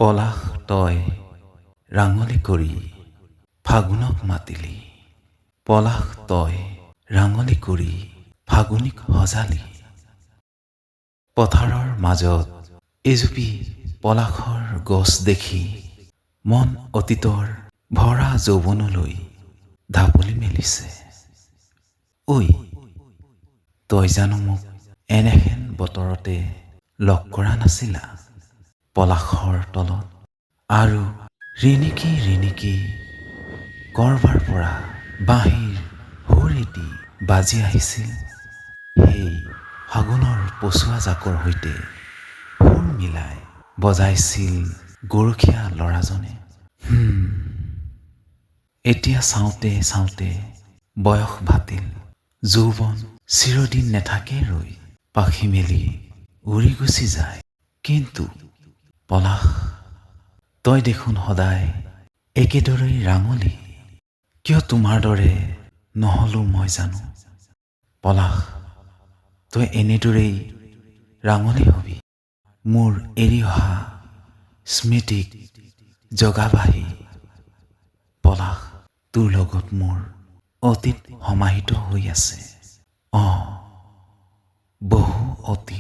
পলাশ তই ৰাঙলী কৰি ফাগুনক মাতিলি, পলাশ তই ৰাঙলী কৰি ফাগুনিক সজালি। পথাৰৰ মাজত এজুপি পলাশৰ গছ দেখি মন অতীতৰ ভৰা যৌৱনলৈ ঢাপলি মেলিছে। ঐ তই জানো মোক এনেহেন বতৰতে লগ কৰা নাছিলা? পলাশৰ তলত আৰু ৰিণিকি ৰিণিকি কৰবাৰ পৰা বাঁহীৰ সুৰ এটি বাজি আহিছিল। সেই ফাগুনৰ পছুৱা জাকৰ সৈতে সুৰ মিলাই বজাইছিল গৰখীয়া ল'ৰাজনে। এতিয়া চাওঁতে চাওঁতে বয়স ভাতিল, যৌৱন চিৰদিন নেথাকে ৰৈ, পাখি মেলি উৰি গুচি যায়। কিন্তু পলাশ তই দেখোন সদায় একেদৰেই ৰাঙলী, কিয় তোমাৰ দৰে নহলো মই জানো? পলাশ তই এনেদৰেই ৰাঙলী হবি, মোৰ এৰি অহা স্মৃতিক জগাবাহি। পলাশ তোৰ লগত মোৰ অতীত সমাহিত হৈ আছে, বহু অতীত।